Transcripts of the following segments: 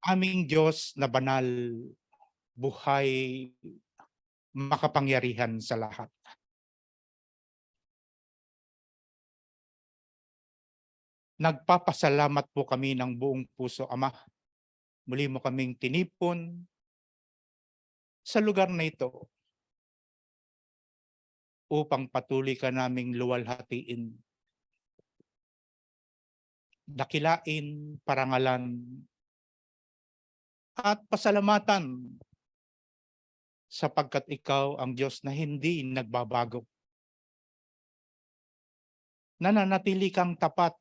aming Diyos na banal, buhay, makapangyarihan sa lahat. Nagpapasalamat po kami ng buong puso, Ama. Muli mo kaming tinipon sa lugar na ito upang patuloy ka naming luwalhatiin, dakilain, parangalan, at pasalamatan sapagkat ikaw ang Diyos na hindi nagbabago. Nananatili kang tapat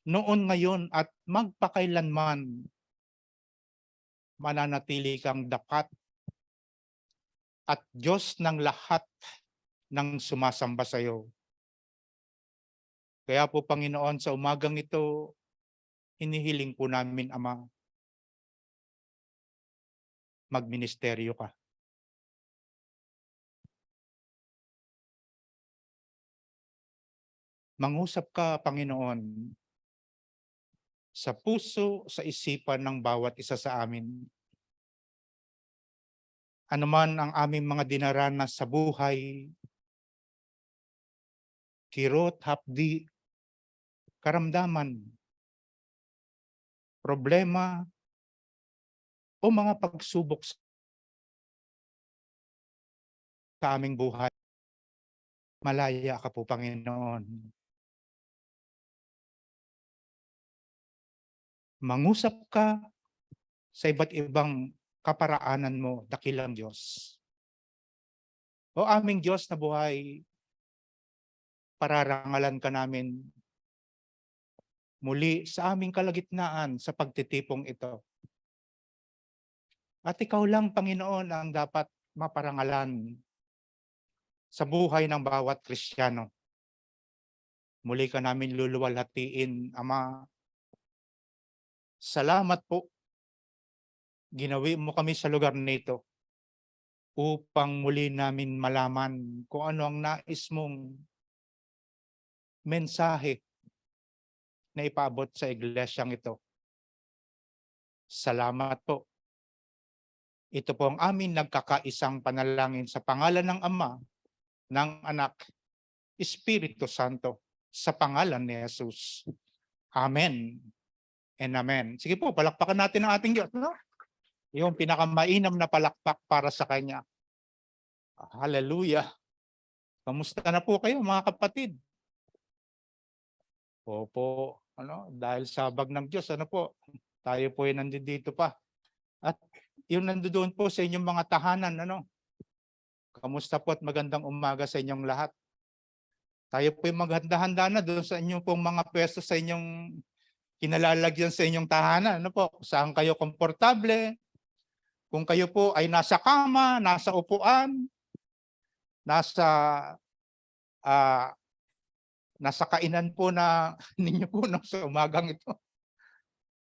noon, ngayon, at magpakailanman. Mananatili kang dapat at Diyos ng lahat ng sumasamba sa iyo. Kaya po, Panginoon, sa umagang ito, hinihiling po namin, Ama, magministeryo ka. Mangusap ka, Panginoon, sa puso, sa isipan ng bawat isa sa amin. Ano man ang aming mga dinaranas sa buhay, kirot, hapdi, karamdaman, problema, o mga pagsubok sa aming buhay, malaya ka po, Panginoon. Mangusap ka sa iba't ibang kaparaanan mo, dakilang Diyos. O aming Diyos na buhay, pararangalan ka namin muli sa aming kalagitnaan sa pagtitipong ito. At ikaw lang, Panginoon, ang dapat maparangalan sa buhay ng bawat Kristiyano. Muli ka namin luluwalhatiin, Ama. Salamat po. Ginawi mo kami sa lugar nito upang muli namin malaman kung ano ang nais mong mensahe na ipaabot sa iglesyang ito. Salamat po. Ito po ang amin nagkakaisang panalangin sa pangalan ng Ama, ng Anak, Espiritu Santo, sa pangalan ni Jesus. Amen and amen. Sige po, palakpakan natin ang ating Diyos, no? Yung pinakamainam na palakpak para sa Kanya. Hallelujah. Kamusta na po kayo, mga kapatid? Opo, dahil sabag ng Diyos, tayo po ay nandito pa. At yung nandoon po sa inyong mga tahanan, kamusta po at magandang umaga sa inyong lahat. Tayo po ay maghanda-handa na doon sa inyong pong mga pwesto, sa inyong kinalalagyan sa inyong tahanan. Saan kayo komportable? Kung kayo po ay nasa kama, nasa upuan, nasa kainan po na ninyo po sa umagang ito,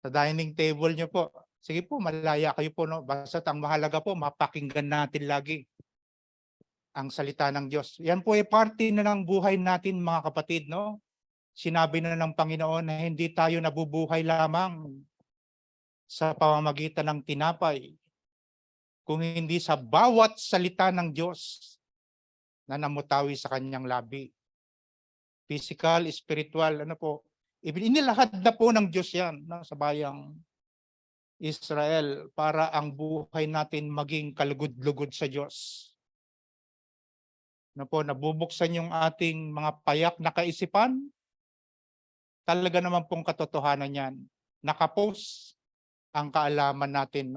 sa dining table nyo po. Sige po, malaya kayo po, basta ang mahalaga po, mapakinggan natin lagi ang salita ng Diyos. Yan po ay parte na ng buhay natin, mga kapatid, no? Sinabi na ng Panginoon na hindi tayo nabubuhay lamang sa pamamagitan ng tinapay, kung hindi sa bawat salita ng Diyos na namutawi sa kanyang labi. Physical, spiritual, inilahad na po ng Diyos yan, sa bayang Israel para ang buhay natin maging kalugod-lugod sa Diyos. Nabubuksan yung ating mga payak na kaisipan, talaga naman pong katotohanan yan. Nakapos ang kaalaman natin,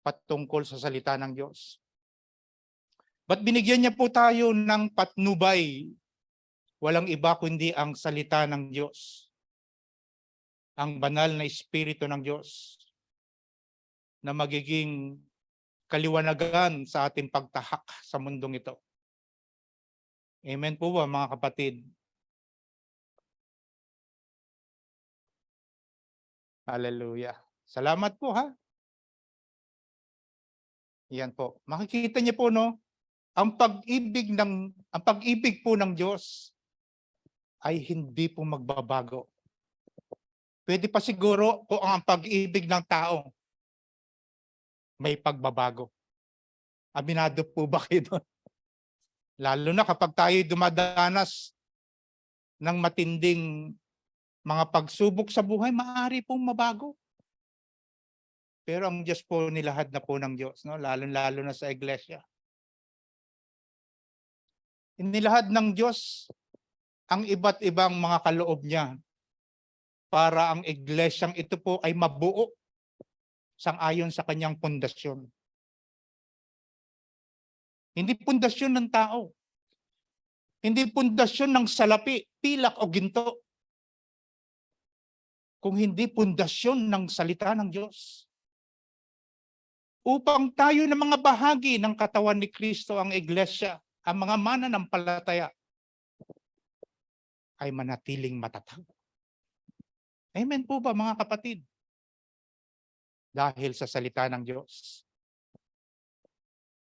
patungkol sa salita ng Diyos. Ba't binigyan niya po tayo ng patnubay? Walang iba kundi ang salita ng Diyos. Ang banal na Espiritu ng Diyos na magiging kaliwanagan sa ating pagtahak sa mundong ito. Amen po ba, mga kapatid? Hallelujah. Salamat po, ha? Yan po. Makikita niyo po, ang pag-ibig po ng Diyos ay hindi po magbabago. Pwede pa siguro kung ang pag-ibig ng tao may pagbabago. Aminado po ba kayo doon? Lalo na kapag tayo dumadanas ng matinding mga pagsubok sa buhay, maaari pong mabago. Pero ang Diyos po nilahad na po ng Diyos, no? Lalo-lalo na sa iglesia. Inilahad ng Diyos ang iba't ibang mga kaloob niya para ang iglesyang ito po ay mabuo sang-ayon sa kanyang pundasyon. Hindi pundasyon ng tao. Hindi pundasyon ng salapi, pilak o ginto. Kung hindi pundasyon ng salita ng Diyos. Upang tayo na mga bahagi ng katawan ni Kristo ang iglesia, ang mga mananampalataya, ay manatiling matatag. Amen po ba mga kapatid? Dahil sa salita ng Diyos.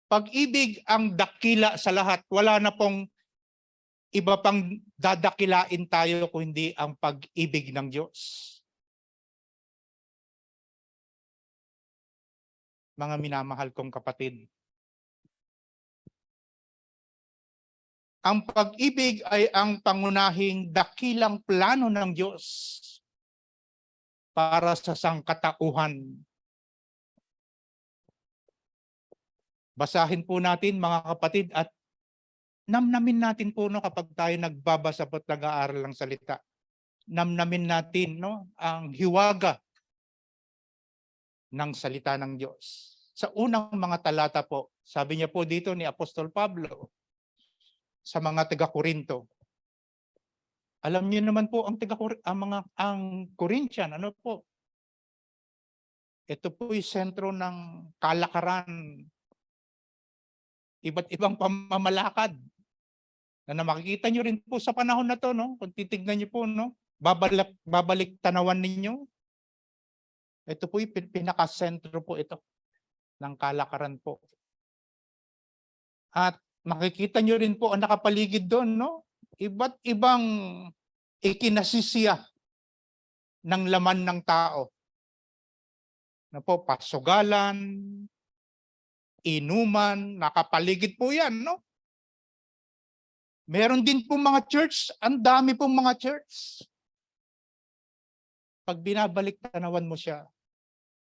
Pag-ibig ang dakila sa lahat. Wala na pong iba pang dadakilain tayo kung hindi ang pag-ibig ng Diyos. Mga minamahal kong kapatid, ang pag-ibig ay ang pangunahing dakilang plano ng Diyos para sa sangkatauhan. Basahin po natin mga kapatid at namnamin natin po no, kapag tayo nagbabasa at nag-aaral ng salita. Namnamin natin no, ang hiwaga ng salita ng Diyos. Sa unang mga talata po, sabi niya po dito ni Apostol Pablo sa mga taga-Korinto. Alam niyo naman po ang Corinthian, ano po? Ito po ay sentro ng kalakaran, iba't ibang pamamalakad na makikita niyo rin po sa panahon na to, no? Kung titignan niyo po, no? Babalik tanawan ninyo. Ito po yung pinaka-sentro po ito ng kalakaran po. At makikita niyo rin po ang nakapaligid doon, no? Iba't ibang ikinasisiya ng laman ng tao. Na po, pasugalan, inuman, nakapaligid po yan, no? Meron din po mga church, ang dami pong mga church. Pag binabalik tanawan mo siya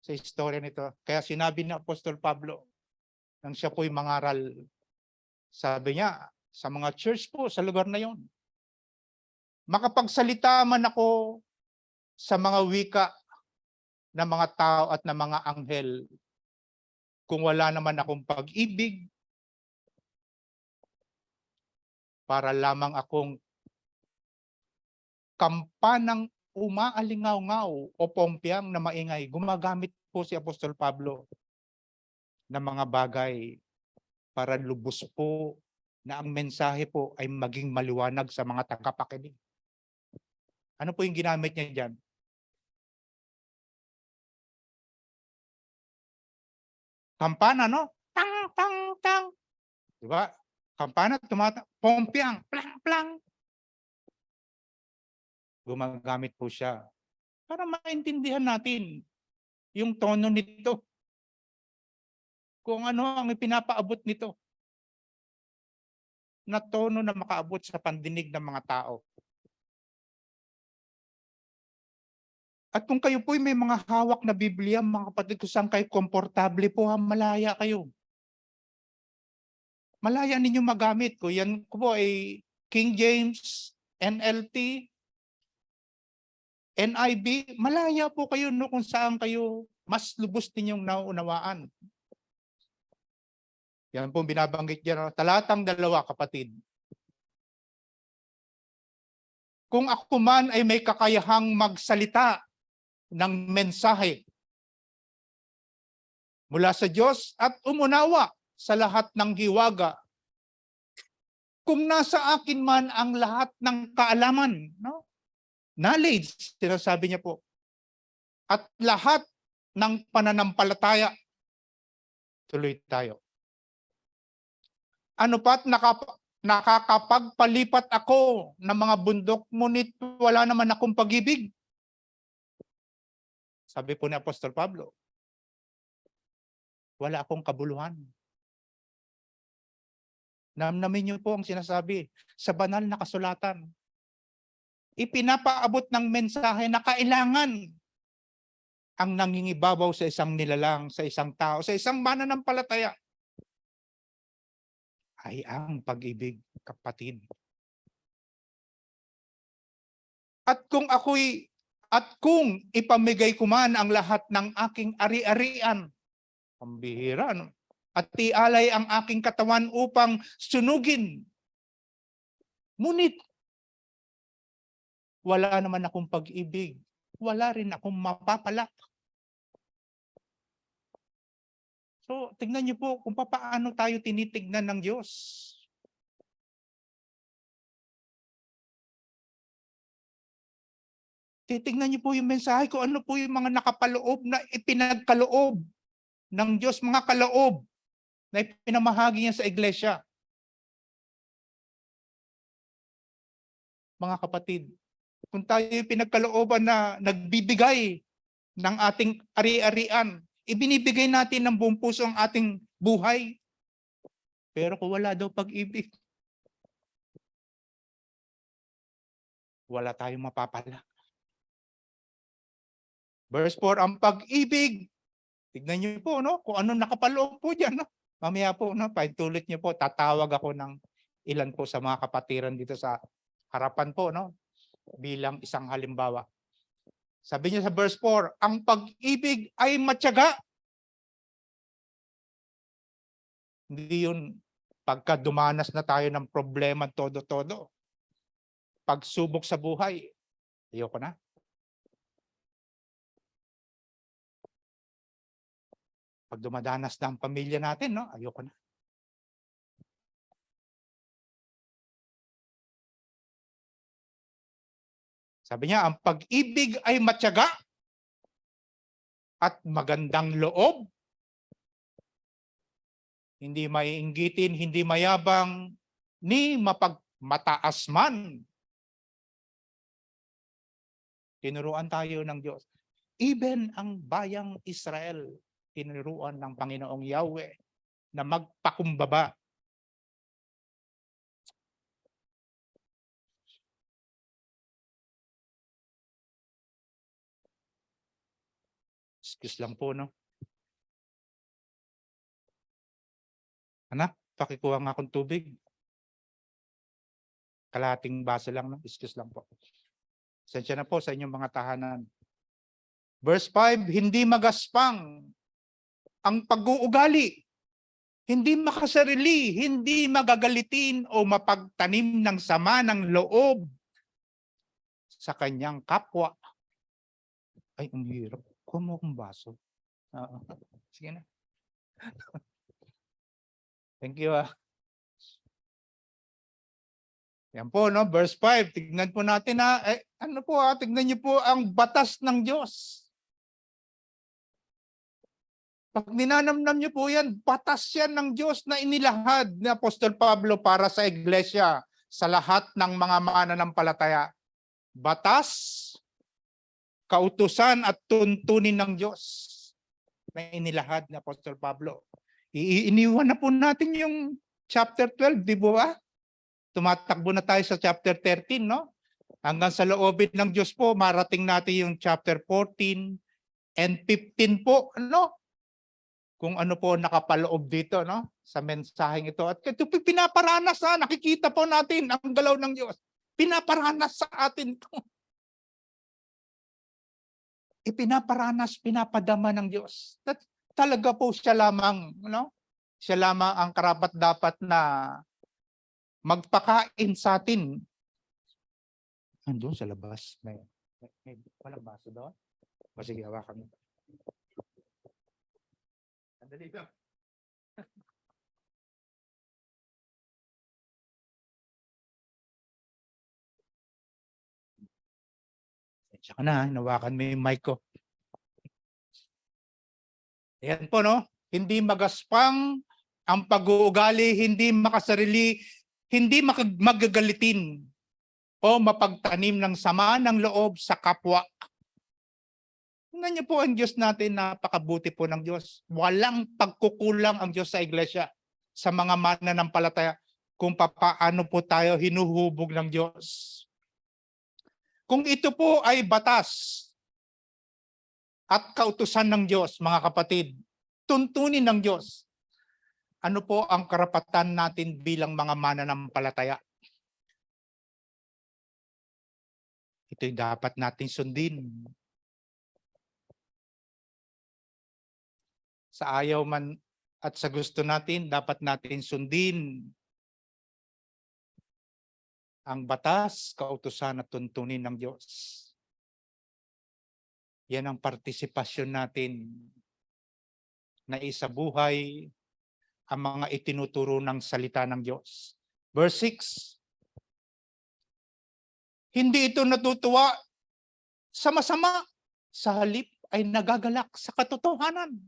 sa istorya nito, kaya sinabi ni Apostol Pablo, nang siya po'y mangaral, sabi niya, sa mga church po, sa lugar na yon, makapagsalita man ako sa mga wika ng mga tao at ng mga anghel, kung wala naman akong pag-ibig, para lamang akong kampanang umaalingaw-ngaw o pompyang na maingay. Gumagamit po si Apostol Pablo ng mga bagay para lubos po na ang mensahe po ay maging maliwanag sa mga tagapakinig. Ano po yung ginamit niya dyan? Kampana, no? Tang, tang, tang. Diba? Kampana, pompyang, plang, plang. Gumagamit po siya para maintindihan natin yung tono nito. Kung ano ang ipinapaabot nito na tono na makaabot sa pandinig ng mga tao. At kung kayo po may mga hawak na Biblia, mga kapatid ko, saan kayo komportable po, malaya kayo. Malaya ninyo magamit ko. Yan ko po ay King James, NLT, NIV. Malaya po kayo no, kung saan kayo mas lubos ninyong nauunawaan. Yan po binabanggit dyan. Talatang 2, kapatid. Kung ako man ay may kakayahang magsalita ng mensahe mula sa Diyos at umunawa sa lahat ng hiwaga, kung nasa akin man ang lahat ng kaalaman, no? Knowledge, sinasabi niya po, at lahat ng pananampalataya, tuloy tayo. Ano pa't nakakapagpalipat ako ng mga bundok, ngunit wala naman akong pag-ibig. Sabi po ni Apostol Pablo, wala akong kabuluhan. Namnamin niyo po ang sinasabi sa banal na kasulatan. Ipinapaabot ng mensahe na kailangan ang nangingibabaw sa isang nilalang, sa isang tao, sa isang mananampalataya ay ang pag-ibig, kapatid. At kung ipamigay ko man ang lahat ng aking ari-arian, pambihira, no? At ialay ang aking katawan upang sunugin, ngunit wala naman akong pag-ibig, wala rin akong mapapala. So, tingnan niyo po kung paano tayo tinitignan ng Diyos. Titignan niyo po yung mensahe kung ano po yung mga nakapaloob na ipinagkaloob ng Diyos, mga kaloob na ipinamahagi niya sa iglesia. Mga kapatid, kung tayo pinagkalooban na nagbibigay ng ating ari-arian, ibinibigay natin ng buong puso ang ating buhay. Pero kung wala daw pag-ibig, wala tayong mapapala. Verse 4, ang pag-ibig, tignan niyo po, no? Kung ano nakapaloob po dyan, no? Mamaya po, no? Paitulit niyo po, tatawag ako ng ilan po sa mga kapatiran dito sa harapan po, no? Bilang isang halimbawa. Sabi niya sa verse 4, ang pag-ibig ay matyaga. Hindi yun pagka dumanas na tayo ng problema todo-todo. Pagsubok sa buhay, ayoko na. Pag dumadanas na ang pamilya natin, no? Ayoko na. Sabi niya, ang pag-ibig ay matyaga at magandang loob. Hindi maiinggitin, hindi mayabang, ni mapagmataas man. Tinuruan tayo ng Diyos. Even ang bayang Israel, tinuruan ng Panginoong Yahweh na magpakumbaba. Excuse lang po, no? Anak, pakikuha nga akong tubig. Kalahating baso lang, no? Excuse lang po. Sensya na po sa inyong mga tahanan. Verse 5, hindi magaspang ang pag-uugali, hindi makasarili, hindi magagalitin o mapagtanim ng sama ng loob sa kanyang kapwa. Ay, ang hirap. Kuha mo akong baso. Sige na. Thank you. Yan po, no? Verse 5. Tignan po natin na, tignan niyo po ang batas ng Diyos. Pag ninanamnam niyo po yan, batas yan ng Diyos na inilahad ni Apostol Pablo para sa iglesia, sa lahat ng mga mananampalataya. Batas, kautusan at tuntunin ng Diyos na inilahad ni Apostol Pablo. Iniwan na po natin yung chapter 12, di ba? Tumatakbo na tayo sa chapter 13, no? Hanggang sa loobin ng Diyos po, marating natin yung chapter 14 and 15 po, ano? Kung ano po nakapaloob dito, no? Sa mensaheng ito. At ito pinaparanas, ha? Nakikita po natin ang galaw ng Diyos. Pinaparanas sa atin ito. Ipinaparanas, pinapadama ng Diyos. Talaga po siya lamang, no? Siya lamang ang karapat-dapat na magpakain sa atin. Andun sa labas. May walang baso doon? O sige, hawakan mo. Andali lang. Tsaka na, nawakan mo yung mic ko. Ayan po, no? Hindi magaspang ang pag-uugali, hindi makasarili, hindi magagalitin o mapagtanim ng sama ng loob sa kapwa. Tingnan niyo po ang Diyos natin, napakabuti po ng Diyos. Walang pagkukulang ang Diyos sa iglesia, sa mga mananampalataya, kung papaano po tayo hinuhubog ng Diyos. Kung ito po ay batas at kautusan ng Diyos, mga kapatid, tuntunin ng Diyos, ano po ang karapatan natin bilang mga mananampalataya? Ito'y dapat natin sundin. Sa ayaw man at sa gusto natin, dapat natin sundin ang batas, kautusan at tuntunin ng Diyos. Yan ang partisipasyon natin na isabuhay ang mga itinuturo ng salita ng Diyos. Verse 6, hindi ito natutuwa sa masama, sa halip ay nagagalak sa katotohanan.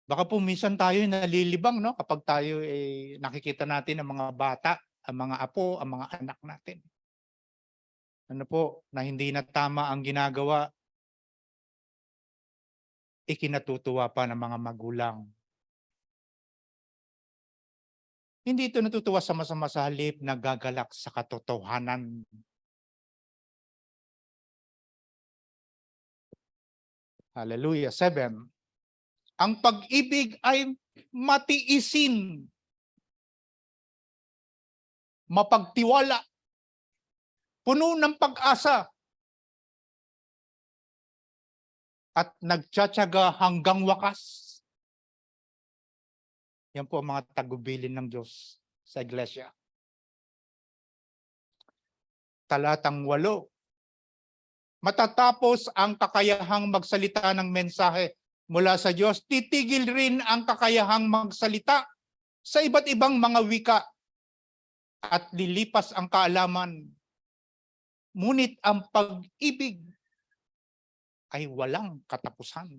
Baka po minsan tayo nalilibang, no, kapag tayo nakikita natin ang mga bata, ang mga apo, ang mga anak natin. Ano po, na hindi na tama ang ginagawa, ikinatutuwa pa ng mga magulang. Hindi ito natutuwa sa masama, sa halip nagagalak sa katotohanan. Hallelujah. 7. Ang pag-ibig ay matiisin, mapagtiwala, puno ng pag-asa, at nagtsatsaga hanggang wakas. Yan po ang mga tagubilin ng Diyos sa iglesia. Talatang 8. Matatapos ang kakayahang magsalita ng mensahe mula sa Diyos, titigil rin ang kakayahang magsalita sa iba't ibang mga wika at lilipas ang kaalaman. Ngunit ang pag-ibig ay walang katapusan.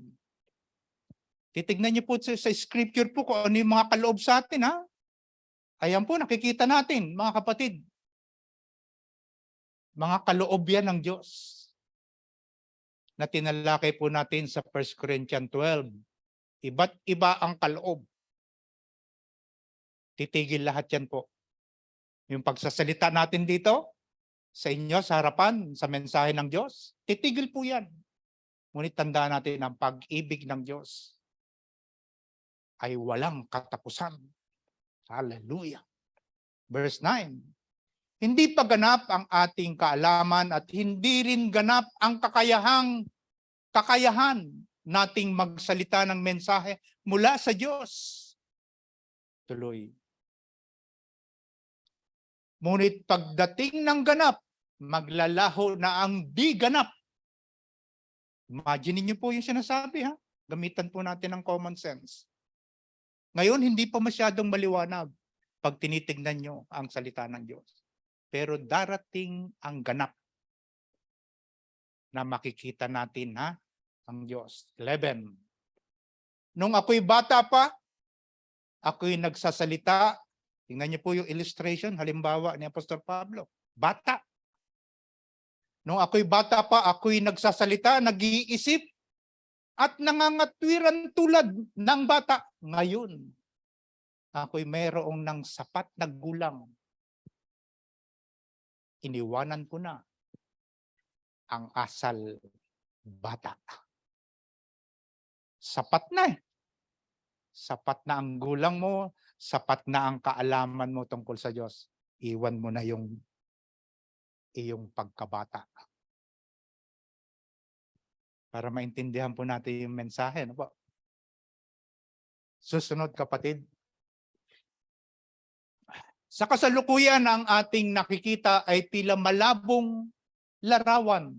Titignan niyo po sa scripture po kung ano yung mga kaloob sa atin, ha? Ayan po, nakikita natin, mga kapatid. Mga kaloob yan ng Diyos na tinalakay po natin sa 1 Corinthians 12. Iba't iba ang kaloob. Titigil lahat yan po. Yung pagsasalita natin dito, sa inyo, sa harapan, sa mensahe ng Diyos, titigil po yan. Ngunit tandaan natin ang pag-ibig ng Diyos ay walang katapusan. Hallelujah. Verse 9. Hindi pa ganap ang ating kaalaman at hindi rin ganap ang kakayahan nating magsalita ng mensahe mula sa Diyos. Tuloy. Ngunit pagdating ng ganap, maglalaho na ang di ganap. Imagine niyo po yung sinasabi, ha? Gamitan po natin ng common sense. Ngayon, hindi pa masyadong maliwanag pag tinitignan nyo ang salita ng Diyos. Pero darating ang ganap na makikita natin, ha? Ang Diyos. 11. Nung ako'y bata pa, ako'y nagsasalita. Tingnan niyo po yung illustration, halimbawa ni Apostol Pablo. Bata. Nung ako'y bata pa, ako'y nagsasalita, nag-iisip, at nangangatwiran tulad ng bata. Ngayon, ako'y mayroong ng sapat na gulang. Iniwanan ko na ang asal bata. Sapat na eh. Sapat na ang gulang mo, sapat na ang kaalaman mo tungkol sa Diyos. Iwan mo na yung iyong pagkabata. Para maintindihan po natin yung mensahe. Ano po? Susunod, kapatid. Sa kasalukuyan, ang ating nakikita ay tila malabong larawan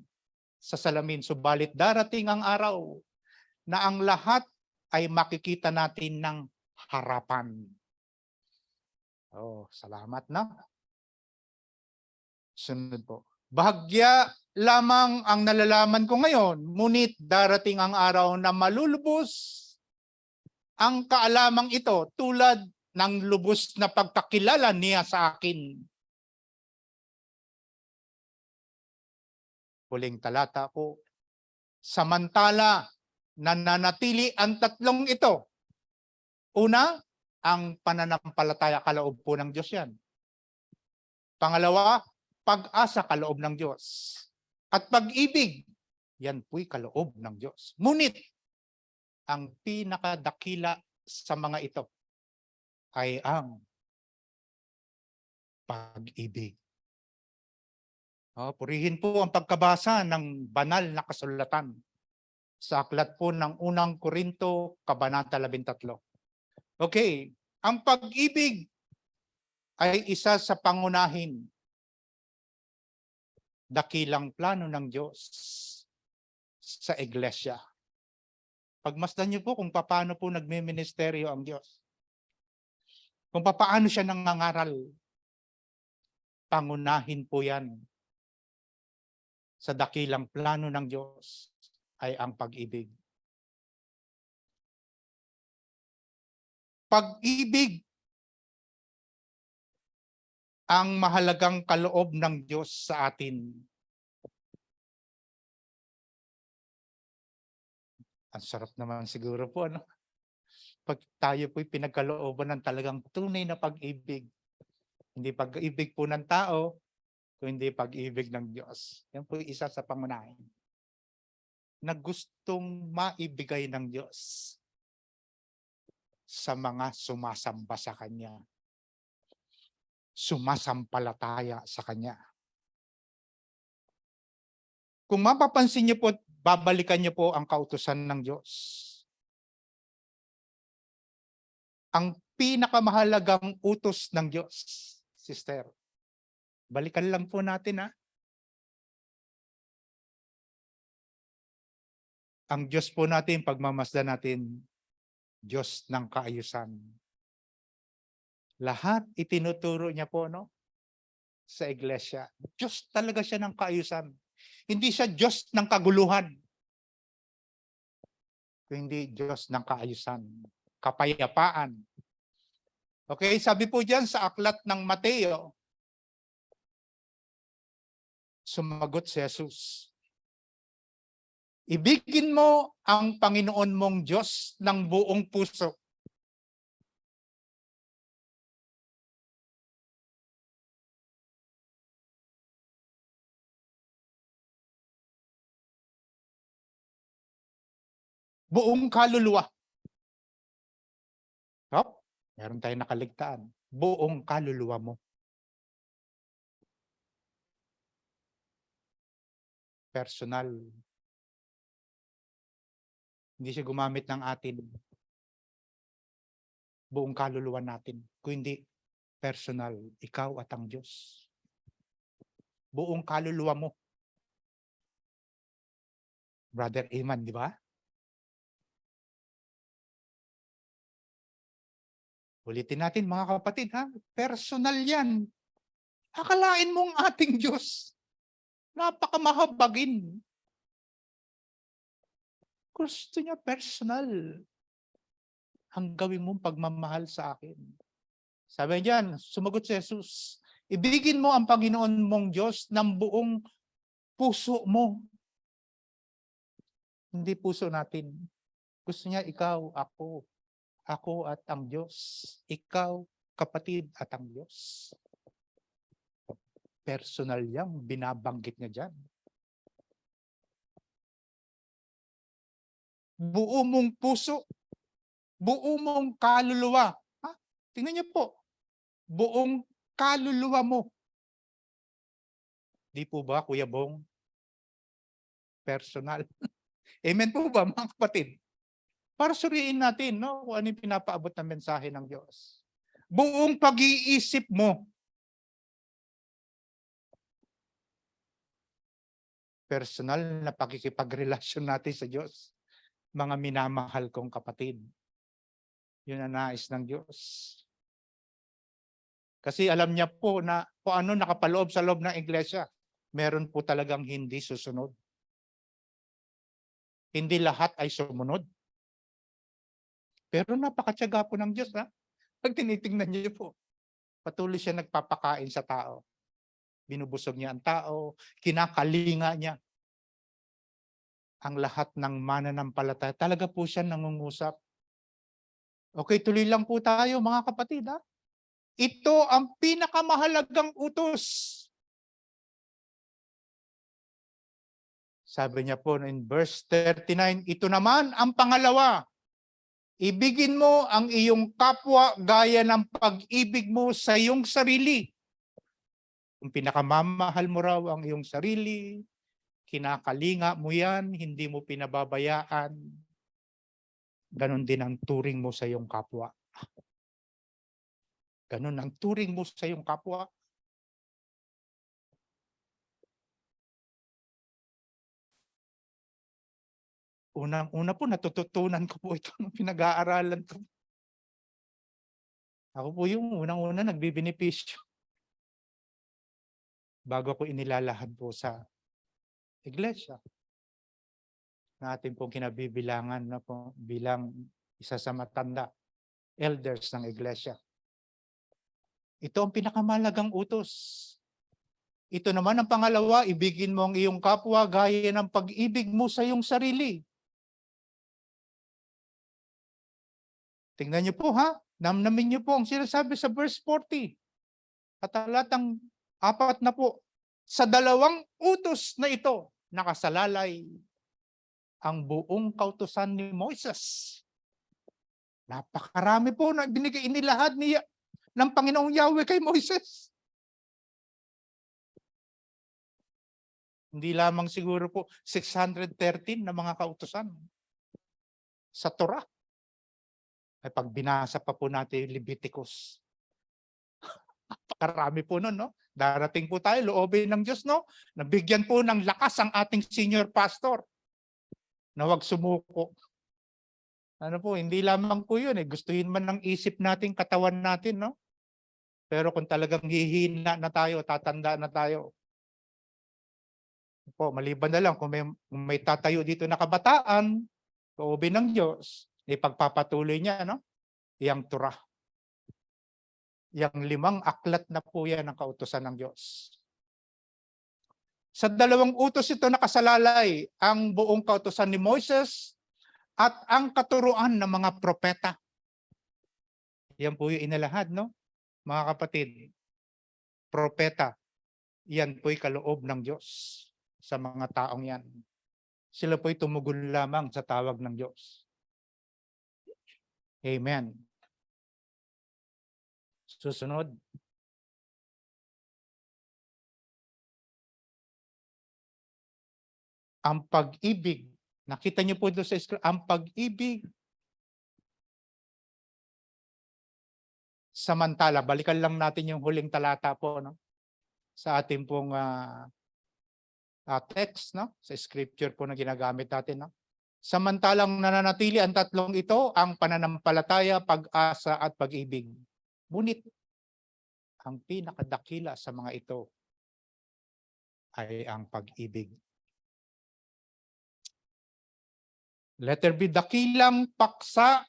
sa salamin. Subalit darating ang araw na ang lahat ay makikita natin ng harapan. Oh, salamat na. Sunod po. Bahagya lamang ang nalalaman ko ngayon, ngunit darating ang araw na malulubos ang kaalamang ito tulad ng lubos na pagkakilala niya sa akin. Huling talata po. Samantala, nananatili ang tatlong ito. Una, ang pananampalataya kaloob po ng Diyos yan. Pangalawa, pag-asa kaloob ng Diyos. At pag-ibig, yan po'y kaloob ng Diyos. Ngunit, ang pinakadakila sa mga ito ay ang pag-ibig. Purihin po ang pagkabasa ng banal na kasulatan sa aklat po ng unang Korinto, Kabanata 13. Okay, ang pag-ibig ay isa sa pangunahin dakilang plano ng Diyos sa iglesia. Pagmasdan niyo po kung paano po nagme-ministeryo ang Diyos. Kung paano siya nangangaral. Pangunahin po yan sa dakilang plano ng Diyos ay ang pag-ibig. Pag-ibig ang mahalagang kaloob ng Diyos sa atin. Ang sarap naman siguro po, ano? Pag tayo po'y pinagkalooban ng talagang tunay na pag-ibig. Hindi pag-ibig po ng tao, kundi pag-ibig ng Diyos. Yan po isa sa pangunahin na gustong maibigay ng Diyos sa mga sumasamba sa Kanya. Sumasampalataya sa Kanya. Kung mapapansin niyo po, babalikan niyo po ang kautusan ng Diyos. Ang pinakamahalagang utos ng Diyos, sister. Balikan lang po natin, ha. Ang Diyos po natin, pagmamasdan natin, Diyos ng kaayusan. Lahat itinuturo niya po, no? Sa iglesia. Diyos talaga siya ng kaayusan. Hindi siya Diyos ng kaguluhan. Hindi Diyos ng kaayusan. Kapayapaan. Okay, sabi po diyan sa aklat ng Mateo, sumagot si Jesus. Ibigin mo ang Panginoon mong Diyos ng buong puso. Buong kaluluwa. Meron tayong nakaligtaan. Buong kaluluwa mo. Personal. Hindi siya gumamit ng atin. Buong kaluluwa natin. Kundi personal. Ikaw at ang Diyos. Buong kaluluwa mo. Brother Iman, di ba? Ulitin natin mga kapatid, ha? Personal yan. Akalain mong ating Diyos. Napakamahabagin. Gusto niya personal. Ang gawin mong pagmamahal sa akin. Sabi niyan, sumagot si Jesus, ibigin mo ang Panginoon mong Diyos ng buong puso mo. Hindi puso natin. Gusto niya ikaw, ako. Ako at ang Diyos. Ikaw, kapatid at ang Diyos. Personal yang binabanggit niya dyan. Buo mong puso. Buo mong kaluluwa. Ha? Tingnan niyo po. Buong kaluluwa mo. Di po ba, Kuya Bong? Personal. Amen po ba, mga kapatid? Para suriin natin, no, kung ano yung pinapaabot ng mensahe ng Diyos. Buong pag-iisip mo. Personal na pakikipagrelasyon natin sa Diyos. Mga minamahal kong kapatid. Yun ang nais ng Diyos. Kasi alam niya po na kung ano nakapaloob sa loob ng iglesia, meron po talagang hindi susunod. Hindi lahat ay sumunod. Pero napakatyaga po ng Diyos, ha? Pag tinitingnan niyo po, patuloy siya nagpapakain sa tao. Binubusog niya ang tao, kinakalinga niya. ang lahat ng mananampalataya. Talaga po siya nangungusap. Okay, tuloy lang po tayo mga kapatid. Ha? Ito ang pinakamahalagang utos. Sabi niya po in verse 39, ito naman ang pangalawa. Ibigin mo ang iyong kapwa gaya ng pag-ibig mo sa iyong sarili. Kung pinakamamahal mo raw ang iyong sarili, kinakalinga mo yan, hindi mo pinababayaan. Ganon din ang turing mo sa iyong kapwa. Ganon ang turing mo sa iyong kapwa. Unang-una po, natututunan ko po ito nung pinag-aaralan ko. Ako po yung unang-una nagbibenepisyo. Bago ko inilalahad po sa iglesia. Na ating pong kinabibilangan na po bilang isa sa matanda, elders ng iglesia. Ito ang pinakamalagang utos. Ito naman ang pangalawa, ibigin mo ang iyong kapwa gaya ng pag-ibig mo sa iyong sarili. Tingnan niyo po ha, namnamin niyo po ang sinasabi sa verse 40. At talatang 4 na po. Sa dalawang utos na ito, nakasalalay ang buong kautusan ni Moises. Napakarami po na binigay inilahad ng Panginoong Yahweh kay Moises. Hindi lamang siguro po 613 na mga kautusan sa Torah. Ay pag binasa pa po natin yung Leviticus. Napakarami po nun, no? Darating po tayo, loobin ng Diyos, no? Nabigyan po ng lakas ang ating senior pastor na huwag sumuko. Ano po, hindi lamang po yun, gustuhin man ng isip natin, katawan natin, no? Pero kung talagang hihina na tayo, tatanda na tayo, po, maliban na lang kung may tatayo dito na kabataan, loobin ng Diyos, ipagpapatuloy niya, no? Yang Torah. Yang 5 aklat na po yan ang kautusan ng Diyos. Sa dalawang utos ito nakasalalay ang buong kautusan ni Moises at ang katuruan ng mga propeta. Yan po yung inalahad, no? Mga kapatid, propeta, yan po'y kaloob ng Diyos sa mga taong yan. Sila po'y tumugon lamang sa tawag ng Diyos. Amen. Susunod. Ang pag-ibig. Nakita niyo po doon sa screen, ang pag-ibig samantala. Balikan lang natin yung huling talata po, no? Sa ating pong text, no? Sa scripture po na ginagamit natin, no? Samantalang nananatili ang tatlong ito, ang pananampalataya, pag-asa at pag-ibig. Ngunit ang pinakadakila sa mga ito ay ang pag-ibig. Letter B, dakilang paksa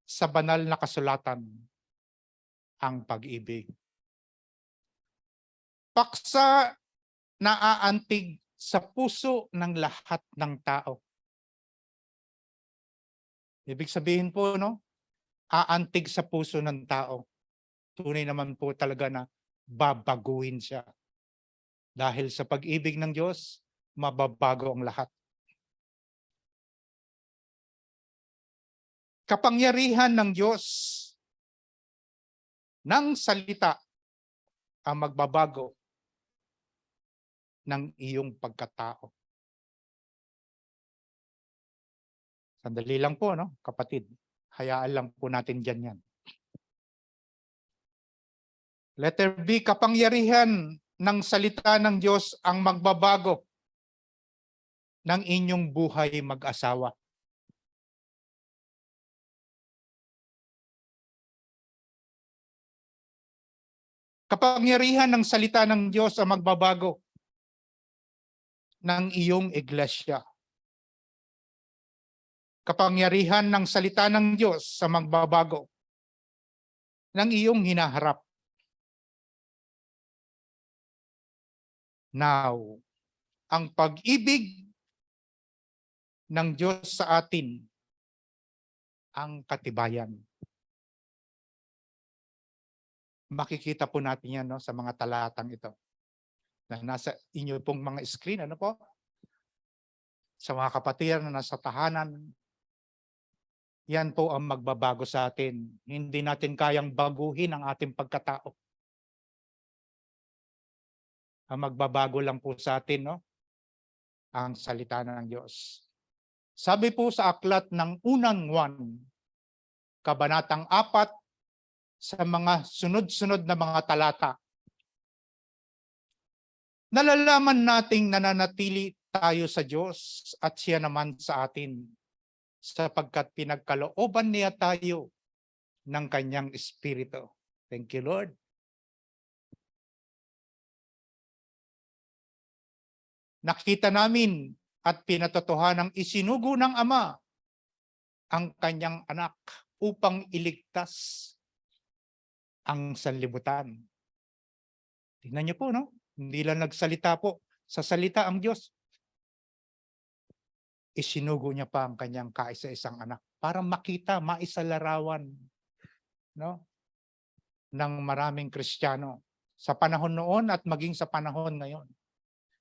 sa banal na kasulatan, ang pag-ibig. Paksa na aantig sa puso ng lahat ng tao. Ibig sabihin po, no? Aantig sa puso ng tao. Tunay naman po talaga na babaguhin siya. Dahil sa pag-ibig ng Diyos, mababago ang lahat. Kapangyarihan ng Diyos ng salita ang magbabago ng iyong pagkatao. Sandali lang po, no, kapatid. Hayaan lang po natin dyan yan. Letter B, kapangyarihan ng salita ng Diyos ang magbabago ng inyong buhay mag-asawa. Kapangyarihan ng salita ng Diyos ang magbabago ng iyong iglesia. Kapangyarihan ng salita ng Diyos sa magbabago ng iyong hinaharap. Now, ang pag-ibig ng Diyos sa atin ang katibayan. Makikita po natin yan, no, sa mga talatang ito na nasa inyo pong mga screen, ano po? Sa mga kapatid na nasa tahanan, yan po ang magbabago sa atin. Hindi natin kayang baguhin ang ating pagkatao. Ang magbabago lang po sa atin, no, ang salita ng Diyos. Sabi po sa aklat ng unang Juan, kabanatang 4, sa mga sunod-sunod na mga talata, nalalaman nating nananatili tayo sa Diyos at siya naman sa atin, sapagkat pinagkalooban niya tayo ng kanyang Espiritu. Thank you, Lord. Nakita namin at pinatotohanang isinugo ng Ama ang kanyang anak upang iligtas ang sanlibutan. Tingnan niyo po, no? Hindi lang nagsalita po. Sa salita ang Diyos. Isinugo niya pa ang kanyang kaisa-isang anak para makita, maisalarawan, no, ng maraming Kristiyano sa panahon noon at maging sa panahon ngayon.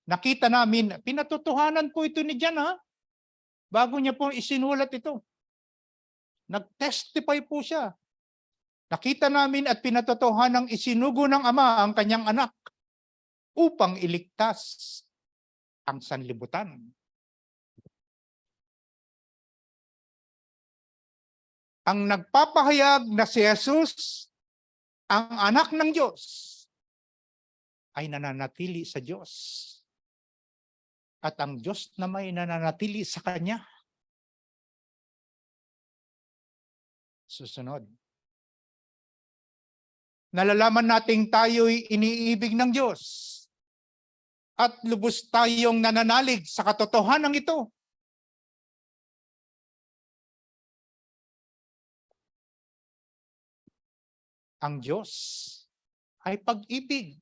Nakita namin, pinatotohanan po ito ni John, ha? Bago niya po isinulat ito. Nag-testify po siya. Nakita namin at pinatotohanang isinugo ng Ama ang kanyang anak upang iligtas ang sanlibutan. Ang nagpapahayag na si Jesus, ang anak ng Diyos, ay nananatili sa Diyos. At ang Diyos na may nananatili sa Kanya. Susunod. Nalalaman nating tayo'y iniibig ng Diyos. At lubos tayong nananalig sa katotohanan ito. Ang Diyos ay pag-ibig.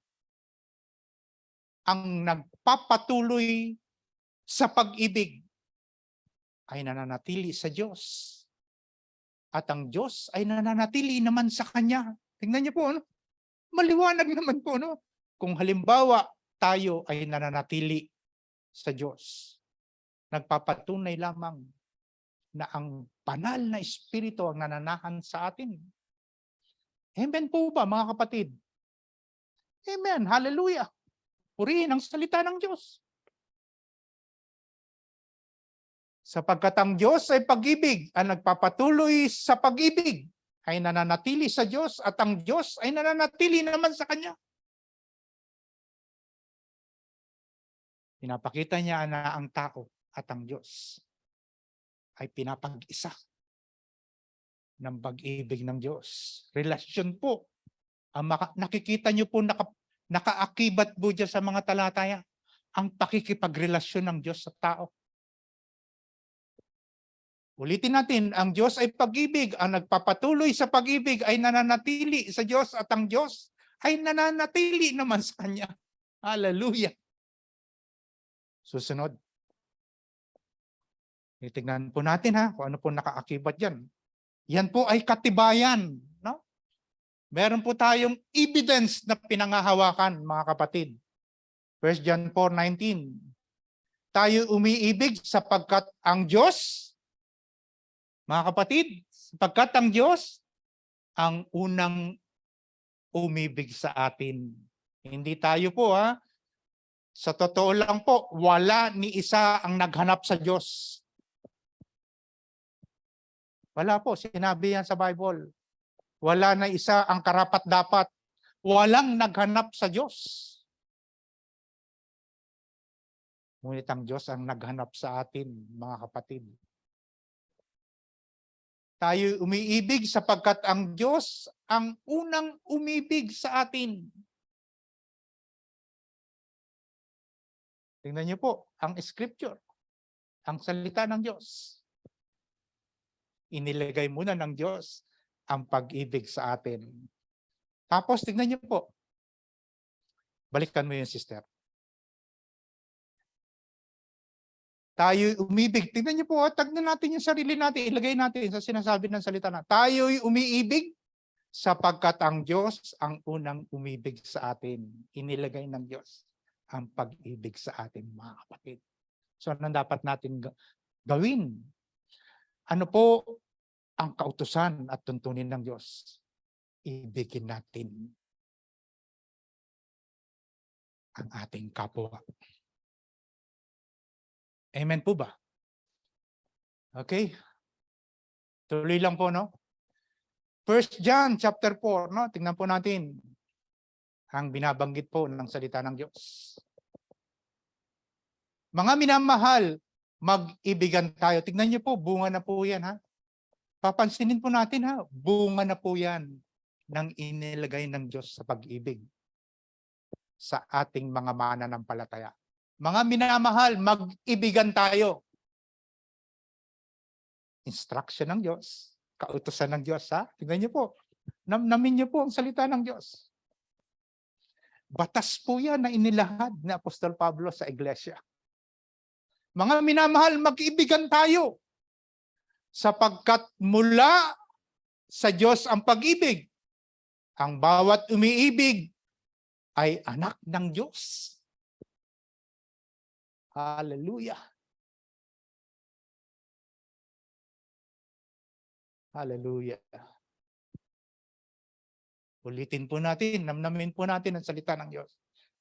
Ang nagpapatuloy sa pag-ibig ay nananatili sa Diyos. At ang Diyos ay nananatili naman sa Kanya. Tingnan niyo po, ano? Maliwanag naman po, no? Kung halimbawa tayo ay nananatili sa Diyos, nagpapatunay lamang na ang banal na Espiritu ang nananahan sa atin. Amen po ba, mga kapatid? Amen. Hallelujah. Purihin ang salita ng Diyos. Sapagkat ang Diyos ay pag-ibig, ang nagpapatuloy sa pag-ibig ay nananatili sa Diyos at ang Diyos ay nananatili naman sa Kanya. Pinapakita niya na ang tao at ang Diyos ay pinapag-isa ng pag-ibig ng Diyos. Relasyon po. Nakikita niyo po, nakaakibat po dyan sa mga talataya, ang pakikipagrelasyon ng Diyos sa tao. Ulitin natin, ang Diyos ay pag-ibig. Ang nagpapatuloy sa pag-ibig ay nananatili sa Diyos at ang Diyos ay nananatili naman sa Kanya. Hallelujah. Susunod. Titignan po natin, ha, kung ano po nakaakibat dyan. Yan po ay katibayan. No? Meron po tayong evidence na pinangahawakan, mga kapatid. 1 John 4:19. Tayo umiibig sapagkat ang Diyos, mga kapatid, sapagkat ang Diyos ang unang umibig sa atin. Hindi tayo po, ha. Sa totoo lang po, wala ni isa ang naghanap sa Diyos. Wala po, sinabi yan sa Bible. Wala na isa ang karapat-dapat. Walang naghanap sa Diyos. Ngunit ang Diyos ang naghanap sa atin, mga kapatid. Tayo umiibig sapagkat ang Diyos ang unang umibig sa atin. Tingnan niyo po, ang scripture, ang salita ng Diyos. Inilagay muna ng Diyos ang pag-ibig sa atin. Tapos tingnan niyo po, balikan mo yung sister. Tayo'y umibig. Tingnan niyo po, tignan natin yung sarili natin, ilagay natin sa sinasabi ng salita na, tayo'y umiibig sapagkat ang Diyos ang unang umibig sa atin. Inilagay ng Diyos ang pag-ibig sa atin, mga kapatid. So, anong dapat natin gawin? Ano po ang kautusan at tuntunin ng Diyos? Ibigin natin ang ating kapwa. Amen po ba? Okay? Tuloy lang po, no? 1 John chapter 4, no? Tingnan po natin ang binabanggit po ng salita ng Diyos. Mga minamahal, mag-ibigan tayo. Tingnan niyo po, bunga na po yan, ha? Papansinin po natin, ha? Bunga na po yan ng inilagay ng Diyos sa pag-ibig sa ating mga mananampalataya. Mga minamahal, mag-ibigan tayo. Instruction ng Diyos, kautusan ng Diyos, ha? Tingnan niyo po. Namnamin niyo po ang salita ng Diyos. Batas po yan na inilahad ni Apostol Pablo sa iglesia. Mga minamahal, mag-ibigan tayo. Sapagkat mula sa Diyos ang pag-ibig. Ang bawat umiibig ay anak ng Diyos. Hallelujah. Hallelujah. Ulitin po natin, namnamin po natin ang salita ng Diyos.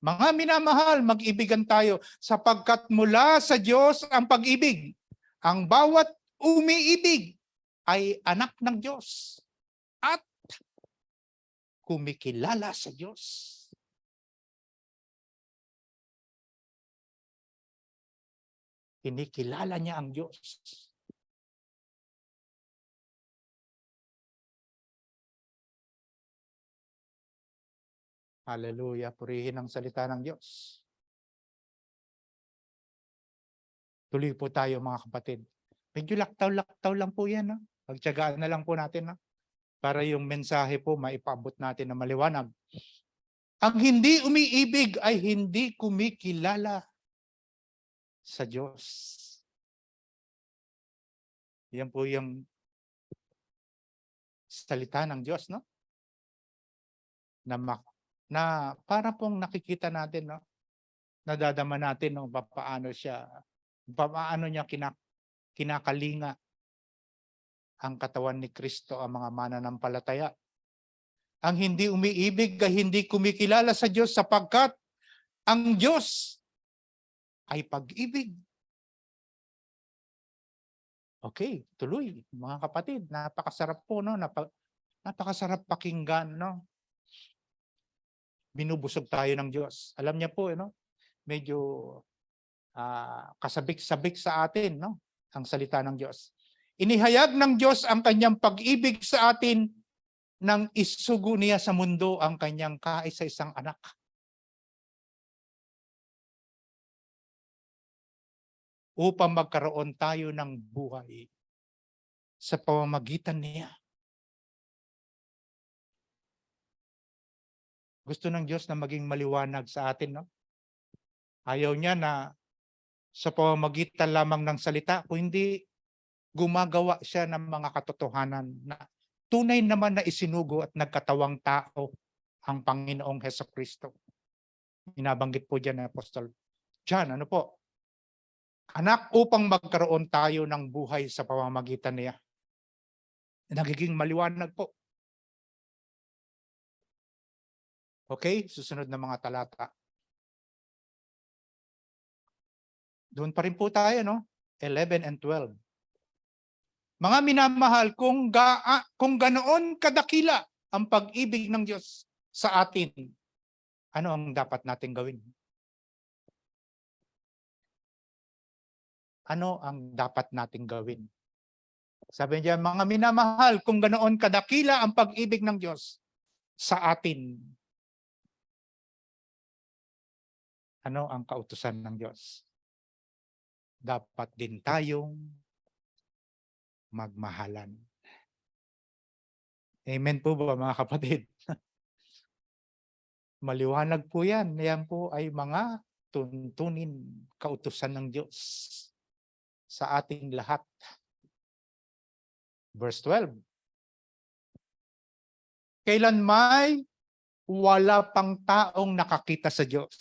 Mga minamahal, mag-ibigan tayo sapagkat mula sa Diyos ang pag-ibig. Ang bawat umiibig ay anak ng Diyos at kumikilala sa Diyos. Kinikilala niya ang Diyos. Hallelujah. Purihin ang salita ng Diyos. Tuloy po tayo, mga kapatid. Medyo laktaw-laktaw lang po yan. No? Pagtiyagaan na lang po natin. No? Para yung mensahe po maipaabot natin na maliwanag. Ang hindi umiibig ay hindi kumikilala sa Diyos. Yan po yung salita ng Diyos, no? Na para pong nakikita natin, no? Nadadama natin, no? Paano niya kinakalinga ang katawan ni Kristo ang mga mananampalataya. Ang hindi umiibig ay hindi kumikilala sa Diyos sapagkat ang Diyos ay pag-ibig. Okay, tuloy. Mga kapatid, napakasarap po, no? Napakasarap pakinggan, no? Binubusog tayo ng Diyos. Alam niya po, no? Medyo kasabik-sabik sa atin, no? Ang salita ng Diyos. Inihayag ng Diyos ang kanyang pag-ibig sa atin nang isugo niya sa mundo ang kanyang kaisa-isang anak. Upang magkaroon tayo ng buhay sa pamamagitan niya. Gusto ng Diyos na maging maliwanag sa atin, no? Ayaw niya na sa pamamagitan lamang ng salita, kung hindi gumagawa siya ng mga katotohanan na tunay naman na isinugo at nagkatawang tao ang Panginoong Hesukristo. Binabanggit po dyan ng Apostol John, ano po? Anak, upang magkaroon tayo ng buhay sa pamamagitan niya. Nagiging maliwanag po. Okay, susunod na mga talata. Doon pa rin po tayo, no? 11 and 12. Mga minamahal, kung ganoon kadakila ang pag-ibig ng Diyos sa atin, ano ang dapat natin gawin? Ano ang dapat natin gawin? Sabi niya, mga minamahal, kung ganoon kadakila ang pag-ibig ng Diyos sa atin, ano ang kautusan ng Diyos? Dapat din tayong magmahalan. Amen po ba, mga kapatid? Maliwanag po yan. Yan po ay mga tuntunin, kautusan ng Diyos. sa ating lahat. Verse 12. Kailan may wala pang taong nakakita sa Diyos.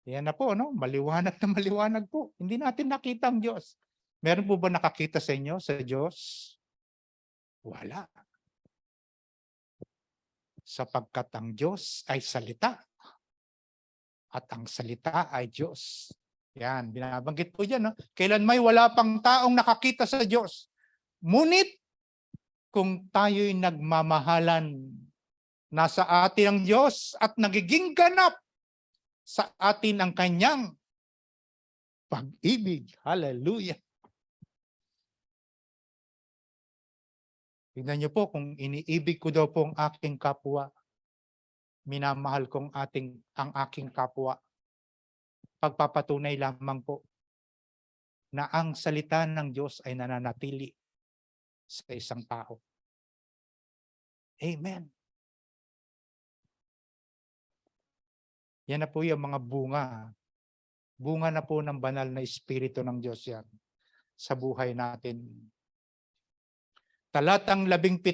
Yan na po, no? Maliwanag na maliwanag po. Hindi natin nakita ang Diyos. Meron po ba nakakita sa inyo sa Diyos? Wala. Sapagkat ang Diyos ay salita. At ang salita ay Diyos. Yan, binabanggit po dyan. No? Kailan may wala pang taong nakakita sa Diyos. Ngunit, kung tayo'y nagmamahalan, nasa atin ang Diyos at nagiging ganap sa atin ang kanyang pag-ibig. Hallelujah. Tingnan niyo po kung iniibig ko daw po ang aking kapwa. Minamahal kong ang aking kapwa. Pagpapatunay lamang po na ang salita ng Diyos ay nananatili sa isang tao. Amen. Yan na po yung mga bunga. Bunga na po ng banal na Espiritu ng Diyos yan sa buhay natin. Talatang 17,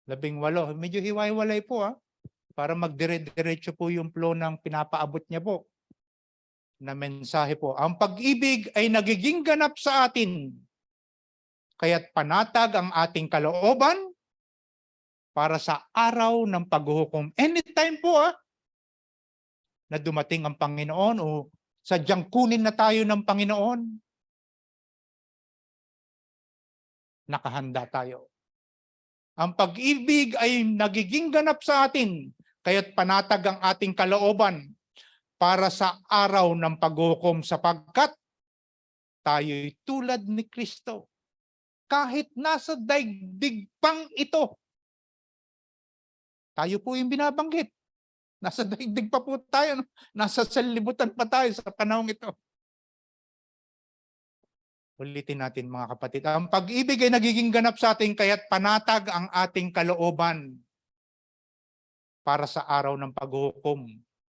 18, medyo hiwa-hiwalay po para magdire-diretso po yung flow ng pinapaabot niya po na mensahe po. Ang pag-ibig ay nagiging ganap sa atin, kaya't panatag ang ating kalooban para sa araw ng paghuhukom. Anytime po na dumating ang Panginoon o sadyang kunin na tayo ng Panginoon, nakahanda tayo. Ang pag-ibig ay nagiging ganap sa atin, kaya't panatag ang ating kalooban para sa araw ng paghukom sapagkat tayo'y tulad ni Kristo. Kahit nasa daigdig pang ito, tayo po yung binabanggit. Nasa daigdig pa po tayo. Nasa sanlibutan pa tayo sa panahong ito. Ulitin natin mga kapatid. Ang pag-ibig ay nagiging ganap sa atin kaya't panatag ang ating kalooban para sa araw ng paghuhukom.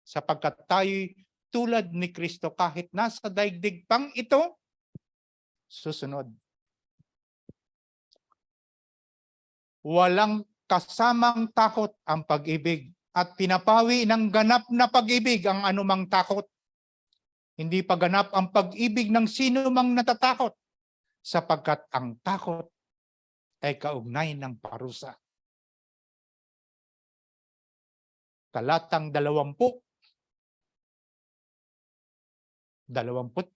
Sapagkat tayo'y tulad ni Kristo kahit nasa daigdig pang ito, susunod. Walang kasamang takot ang pag-ibig at pinapawi ng ganap na pag-ibig ang anumang takot. Hindi pa ganap ang pag-ibig ng sino mang natatakot sapagkat ang takot ay kaugnay ng parusa. Talatang 20, 21.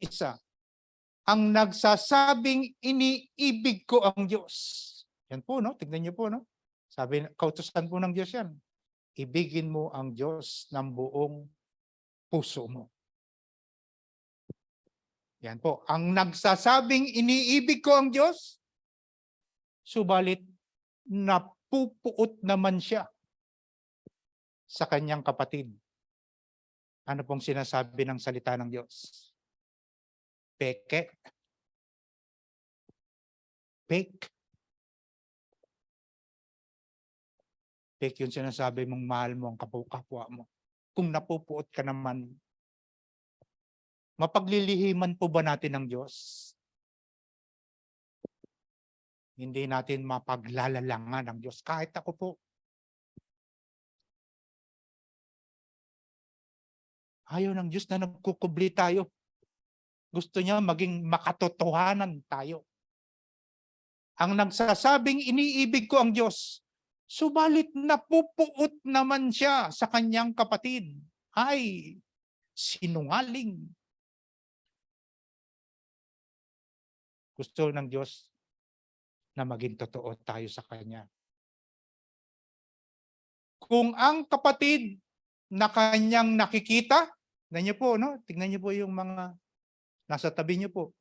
Ang nagsasabing iniibig ko ang Diyos. Yan po, no? Tignan niyo po, no? Sabi, kautusan po ng Diyos yan. Ibigin mo ang Diyos ng buong puso mo. Yan po. Ang nagsasabing iniibig ko ang Diyos, subalit napupuot naman siya sa kanyang kapatid. Ano pong sinasabi ng salita ng Diyos? Peke. Fake. Fake yung sinasabi mong mahal mo ang kapwa mo. Kung napupuot ka naman, mapaglilihiman po ba natin ang Diyos? Hindi natin mapaglalalangan ang Diyos. Kahit ako po. Ayaw ng Diyos na nagkukubli tayo. Gusto niya maging makatotohanan tayo. Ang nagsasabing iniibig ko ang Diyos, subalit napupuot naman siya sa kanyang kapatid. Ay, sinungaling. Gusto ng Diyos na maging totoo tayo sa Kanya. Kung ang kapatid na kanyang nakikita, tignan niyo po, no? Tignan niyo po yung mga nasa tabi niyo po.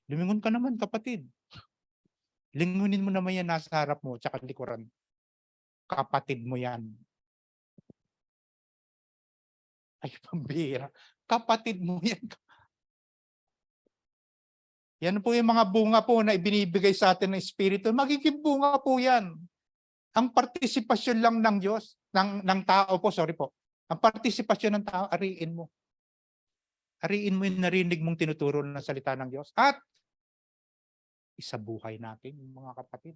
Lumingon ka naman, kapatid. Lingunin mo naman yan nasa harap mo, tsaka likuran. Kapatid mo yan. Ay, pambira. Kapatid mo yan. Yan po yung mga bunga po na ibinibigay sa atin ng Espiritu. Magiging bunga po yan. Ang partisipasyon lang ng Diyos, ng tao po, sorry po. Ang partisipasyon ng tao, ariin mo. Ariin mo yung narinig mong tinuturo ng salita ng Diyos at isabuhay natin, mga kapatid.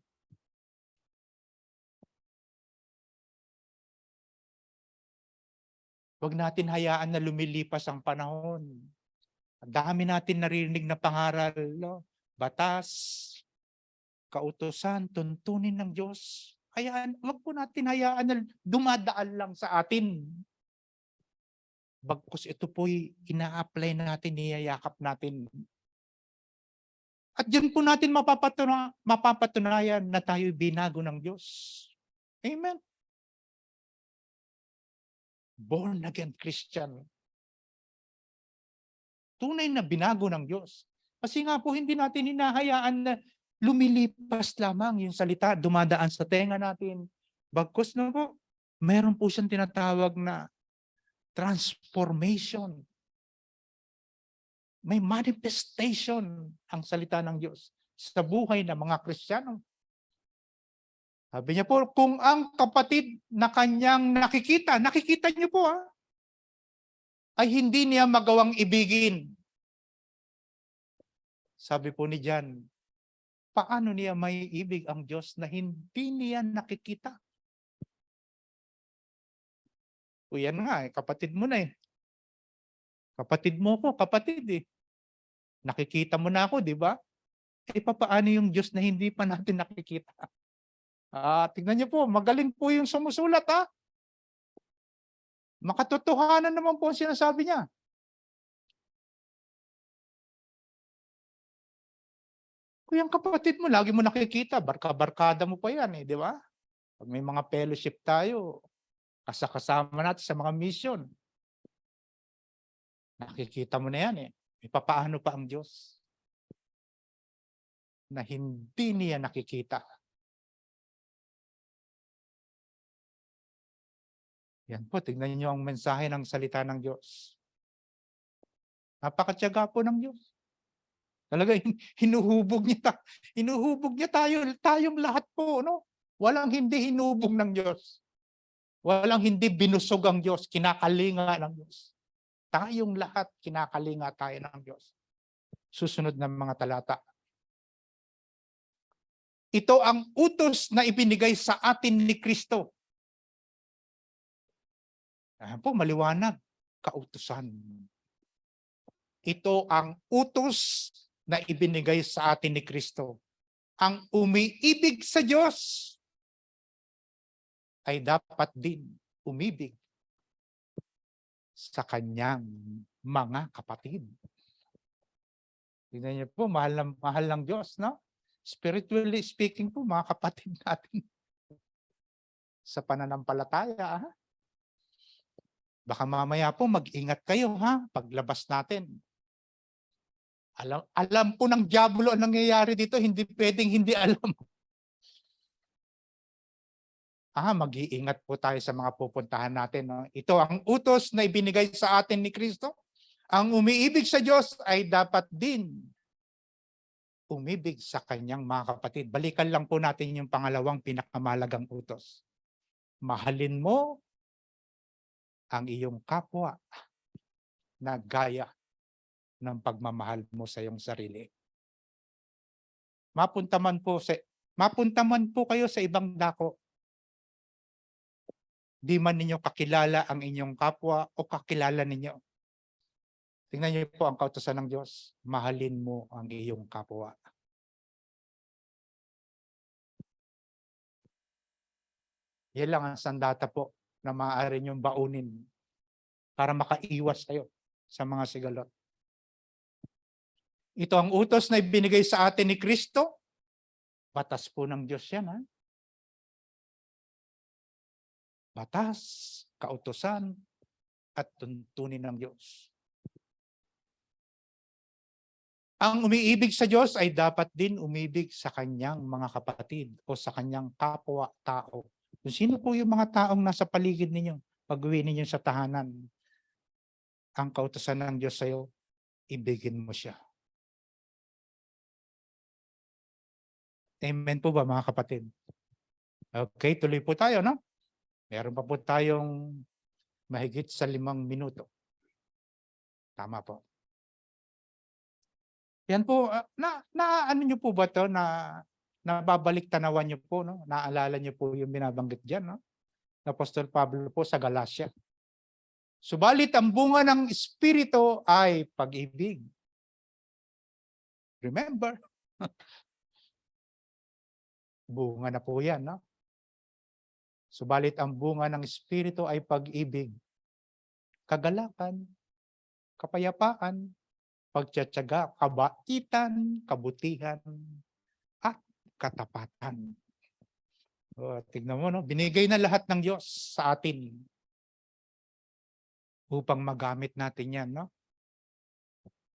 Huwag natin hayaan na lumilipas ang panahon. Ang dami natin narinig na pangaral, no? Batas, kautusan, tuntunin ng Diyos. Huwag po natin hayaan na dumadaan lang sa atin. Bagkus ito po'y ina-apply natin, niyayakap natin. At diyan po natin mapapatunayan na tayo'y binago ng Diyos. Amen. Born again Christian. Tunay na binago ng Diyos. Kasi nga po hindi natin hinahayaan na lumilipas lamang yung salita, dumadaan sa tenga natin. Bagkus na po, meron po siyang tinatawag na transformation. May manifestation ang salita ng Diyos sa buhay ng mga Kristiyano. Sabi niya po, kung ang kapatid na kanyang nakikita niyo po ay hindi niya magawang ibigin. Sabi po ni John, paano niya may ibig ang Diyos na hindi niya nakikita? O yan nga, kapatid mo na eh. Kapatid mo ko, kapatid eh. Nakikita mo na ako, di ba? Eh paano yung Diyos na hindi pa natin nakikita? Tingnan niyo po, magaling po yung sumusulat Makatotohanan naman po ang sinasabi niya. Kung yung kapatid mo, lagi mo nakikita, barka-barkada mo pa yan di ba? Pag may mga fellowship tayo, kasama natin sa mga mission. Nakikita mo na yan papaano pa ang Diyos na hindi niya nakikita? Yan po, tignan niyo ang mensahe ng salita ng Diyos. Napakatiyaga po ng Diyos. Talaga, hinuhubog niya tayong lahat po, no? Walang hindi hinubog ng Diyos. Walang hindi binusog ang Diyos, kinakalinga ng Diyos. Tayong lahat, kinakalinga tayo ng Diyos. Susunod ng mga talata. Ito ang utos na ibinigay sa atin ni Kristo. Ayan po, maliwanag, kautusan. Ito ang utos na ibinigay sa atin ni Kristo. Ang umiibig sa Diyos ay dapat din umibig sa kanyang mga kapatid. Tingnan niyo po, mahal ng Diyos, no? Spiritually speaking po, mga kapatid natin sa pananampalataya, Baka mamaya po mag-ingat kayo paglabas natin. Alam po ng diablo ang nangyayari dito, hindi pwedeng hindi alam. Mag-iingat po tayo sa mga pupuntahan natin. No? Ito ang utos na ibinigay sa atin ni Kristo. Ang umiibig sa Diyos ay dapat din umibig sa kanyang mga kapatid. Balikan lang po natin yung pangalawang pinakamalagang utos. Mahalin mo ang iyong kapwa na gaya ng pagmamahal mo sa iyong sarili. Mapunta man po kayo sa ibang dako. Di man ninyo kakilala ang inyong kapwa o kakilala ninyo. Tingnan niyo po ang kautusan ng Diyos. Mahalin mo ang iyong kapwa. Yan lang ang sandata po na maaari niyong baunin para makaiwas kayo sa mga sigalot. Ito ang utos na ibinigay sa atin ni Kristo. Batas po ng Diyos yan. Batas, kautusan, at tuntunin ng Diyos. Ang umiibig sa Diyos ay dapat din umibig sa kanyang mga kapatid o sa kanyang kapwa-tao. Kung sino po yung mga taong nasa paligid ninyo, pag-uwi ninyo sa tahanan, ang kautusan ng Diyos sa iyo, ibigin mo siya. Amen po ba mga kapatid? Okay, tuloy po tayo, no? Meron pa po tayong mahigit sa 5 minuto. Tama po. Yan po, ano niyo po ba 'to na nababalik tanawan niyo po 'no, naalala niyo po yung binabanggit diyan 'no, ni Apostol Pablo po sa Galacia. Subalit ang bunga ng Espiritu ay pag-ibig. Remember, bunga na po yan 'no. Subalit ang bunga ng Espiritu ay pag-ibig, kagalakan, kapayapaan, pagtitiyaga, kabaitan, kabutihan, at katapatan. Tignan mo 'no, binigay na lahat ng Diyos sa atin upang magamit natin 'yan 'no,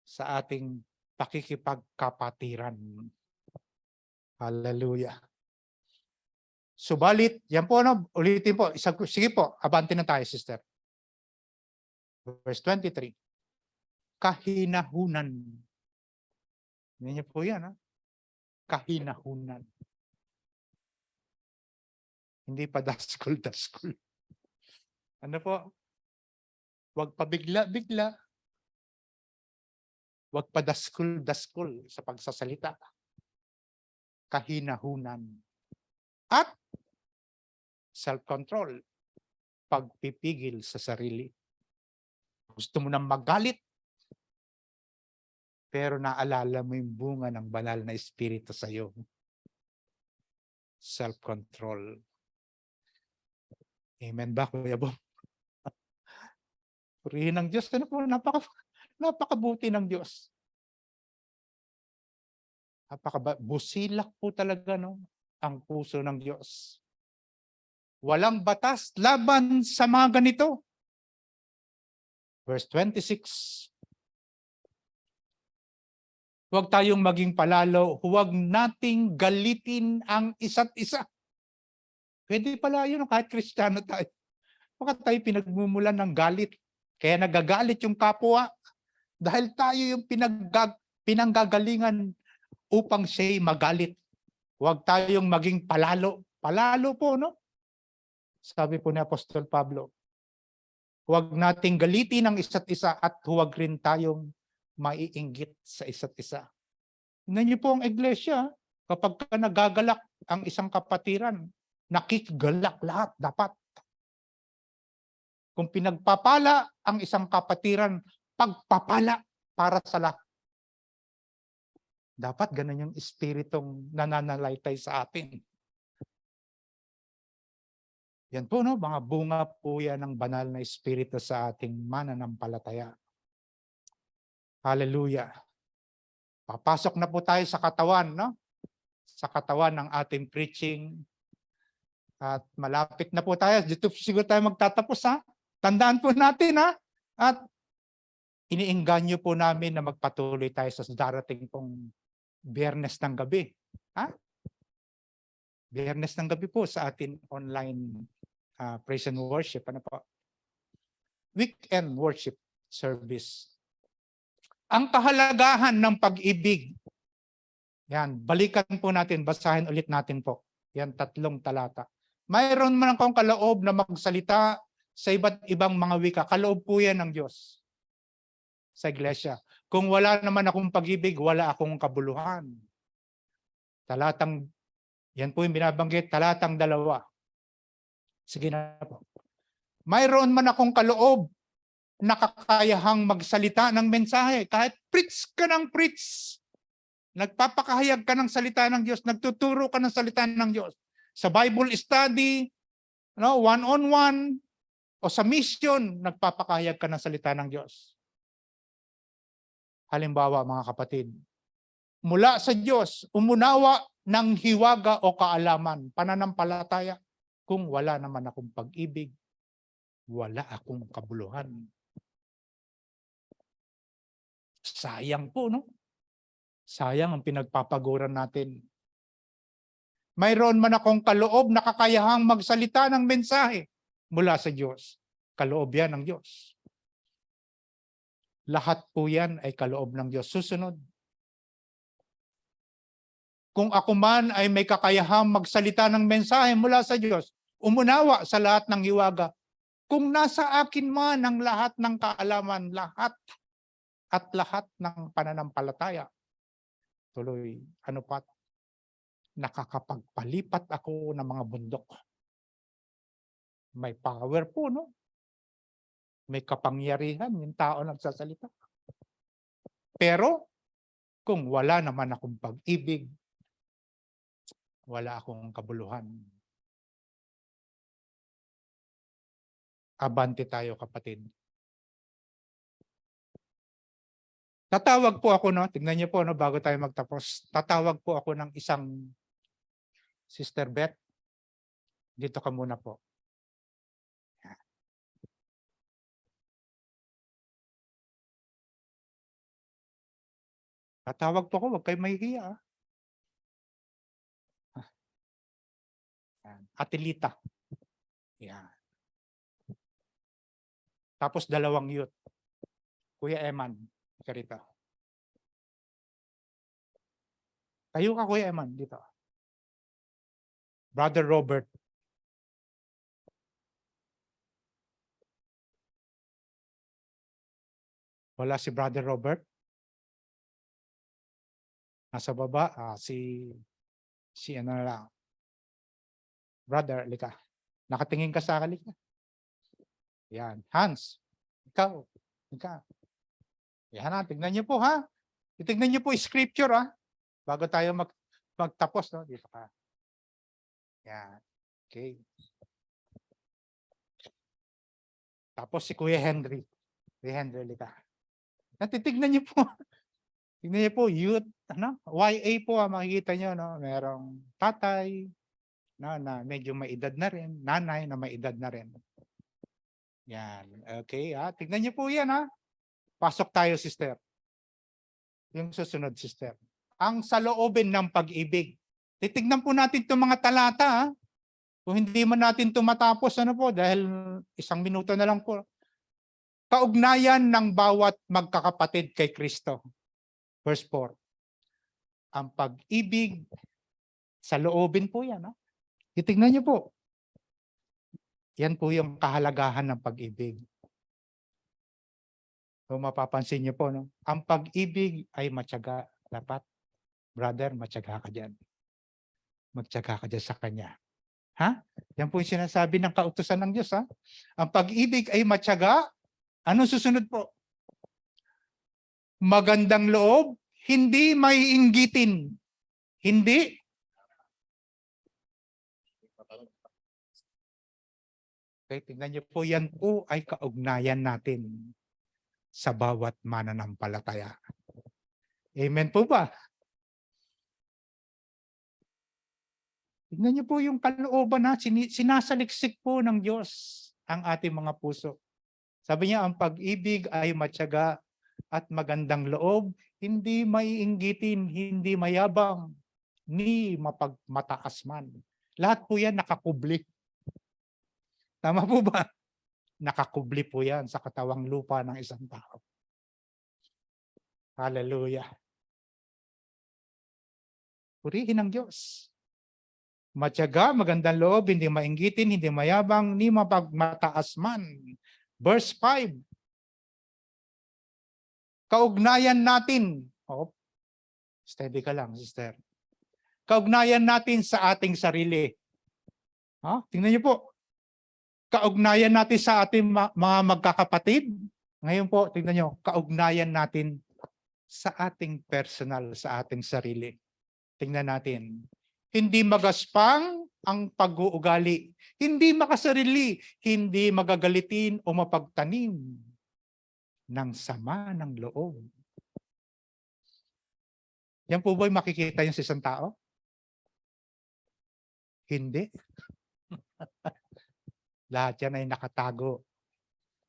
sa ating pakikipagkapatiran. Hallelujah. Subalit, yan po 'no, ulitin po, sige po, abante na tayo sister. Verse 23. Kahinahunan. Ganyan po yan, ha? Kahinahunan. Hindi pa daskol-daskol. Ano po? Huwag pa bigla-bigla. Huwag pa daskol-daskol sa pagsasalita. Kahinahunan. At self-control. Pagpipigil sa sarili. Gusto mo nang magalit, pero naalala mo yung bunga ng banal na Espiritu sa iyo. Self-control. Amen ba, Kuya Bob? Purihin ng Diyos. Ano po, napakabuti ng Diyos. Busilak po talaga no, ang puso ng Diyos. Walang batas laban sa mga ganito. Verse 26. Huwag tayong maging palalo, huwag nating galitin ang isa't isa. Pwede pala yun kahit Kristiyano tayo. Baka tayo pinagmumulan ng galit. Kaya nagagalit yung kapwa. Dahil tayo yung pinanggagalingan upang siya'y magalit. Huwag tayong maging palalo. Palalo po, no? Sabi po ni Apostol Pablo. Huwag nating galitin ang isa't isa at huwag rin tayong maiinggit sa isa't isa. Tingnan niyo po ang iglesia, kapag nagagalak ang isang kapatiran, nakikigalak lahat dapat. Kung pinagpapala ang isang kapatiran, pagpapala para sa lahat. Dapat ganun yung espiritong nananalaytay sa atin. Yan po, no? Mga bunga po yan ng banal na espiritu sa ating mananampalataya. Hallelujah. Papasok na po tayo sa katawan, no? Sa katawan ng ating preaching. At malapit na po tayo. Dito siguro tayo magtatapos, ha? Tandaan po natin, ha? At iniingganyo po namin na magpatuloy tayo sa darating pong Biyernes ng gabi. Ha? Biyernes ng gabi po sa atin online praise and worship. Ano po? Weekend worship service. Ang kahalagahan ng pag-ibig. Yan, balikan po natin, basahin ulit natin po. Yan, 3 talata. Mayroon man akong kaloob na magsalita sa iba't ibang mga wika. Kaloob po yan ng Diyos sa iglesia. Kung wala naman akong pag-ibig, wala akong kabuluhan. Yan po yung binabanggit, talatang 2. Sige na po. Mayroon man akong kaloob na kakayahang magsalita ng mensahe. Kahit preach ka ng preach. Nagpapakahayag ka ng salita ng Diyos. Nagtuturo ka ng salita ng Diyos. Sa Bible study, one-on-one, o sa mission, nagpapakahayag ka ng salita ng Diyos. Halimbawa, mga kapatid, mula sa Diyos, umunawa ng hiwaga o kaalaman, pananampalataya. Kung wala naman akong pag-ibig, wala akong kabuluhan. Sayang po, no? Sayang ang pinagpapaguran natin. Mayroon man akong kaloob na kakayahang magsalita ng mensahe mula sa Diyos. Kaloob yan ng Diyos. Lahat po yan ay kaloob ng Diyos. Susunod. Kung ako man ay may kakayahang magsalita ng mensahe mula sa Diyos, umunawa sa lahat ng hiwaga. Kung nasa akin man ang lahat ng kaalaman, lahat at lahat ng pananampalataya, Tuloy, ano pa, nakakapagpalipat ako ng mga bundok. May power po, no? May kapangyarihan yung tao nagsasalita. Pero, kung wala naman akong pag-ibig, wala akong kabuluhan. Abante tayo, kapatid. Tatawag po ako, no? Tingnan niyo po, no, bago tayo magtapos. Tatawag po ako ng isang Sister Beth. Dito ka muna po. Tatawag po ako, huwag kayo mahihiya. Atilita. Yan. Tapos 2 youth. Kuya Eman, karita. Tayo ka, Kuya Eman, dito. Brother Robert. Wala si Brother Robert? Nasa baba, si ano na lang. Brother, halika. Nakatingin ka sa akin. Yan. Hans, ikaw. Yan na, tignan niyo po, ha? Itignan niyo po yung scripture, ha? Bago tayo magtapos, no? Dito ka. Yan. Okay. Tapos si Kuya Henry. Kuya Henry, halika. Natitignan niyo po. Tignan niyo po, youth, ano? YA po, makikita niyo, no? Merong tatay, na medyo may edad na rin, nanay na may edad na rin. Yan. Okay, ha? Tignan niyo po yan, ha? Pasok tayo, sister. Yung susunod, sister. Ang saloobin ng pag-ibig. Titignan po natin itong mga talata, ha? Kung hindi man natin ito matapos, ano po, dahil 1 minuto na lang po. Kaugnayan ng bawat magkakapatid kay Kristo. Verse 4. Ang pag-ibig, saloobin po yan, ha? Titignan niyo po. Yan po yung kahalagahan ng pag-ibig. So mapapansin niyo po, no? Ang pag-ibig ay matyaga. Dapat, brother, matyaga ka dyan. Magtyaga ka dyan sa Kanya. Ha? Yan po yung sinasabi ng kautusan ng Diyos, ha? Ang pag-ibig ay matyaga. Anong susunod po? Magandang loob, hindi maiinggitin. Hindi. Okay, tingnan niyo po, yan po ay kaugnayan natin sa bawat mananampalataya. Amen po ba? Tingnan niyo po yung kalooban na sinasaliksik po ng Diyos ang ating mga puso. Sabi niya, ang pag-ibig ay matyaga at magandang loob, hindi maiinggitin, hindi mayabang, ni mapagmataas man. Lahat po yan nakakubli. Tama po ba? Nakakubli po yan sa katawang lupa ng isang tao. Hallelujah. Purihin ang Diyos. Matyaga, magandang loob, hindi mainggitin, hindi mayabang, ni mapagmataas man. Verse 5. Kaugnayan natin. Oh, steady ka lang, sister. Kaugnayan natin sa ating sarili. Tingnan niyo po. Kaugnayan natin sa ating mga magkakapatid. Ngayon po, tingnan niyo, kaugnayan natin sa ating personal, sa ating sarili. Tingnan natin. Hindi magaspang ang pag-uugali. Hindi makasarili. Hindi magagalitin o mapagtanim ng sama ng loob. Yan po ba'y makikita yung sa isang tao? Hindi. Lahat yan ay nakatago.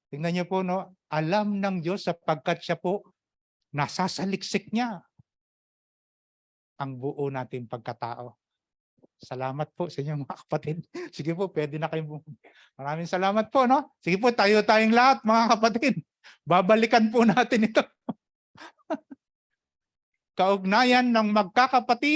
Tingnan niyo po, no? Alam ng Diyos sapagkat siya po nasasaliksik niya ang buo natin pagkatao. Salamat po sa inyo mga kapatid. Sige po, pwede na kayo. Maraming salamat po, no? Sige po, tayong lahat mga kapatid. Babalikan po natin ito. Kaugnayan ng magkakapatid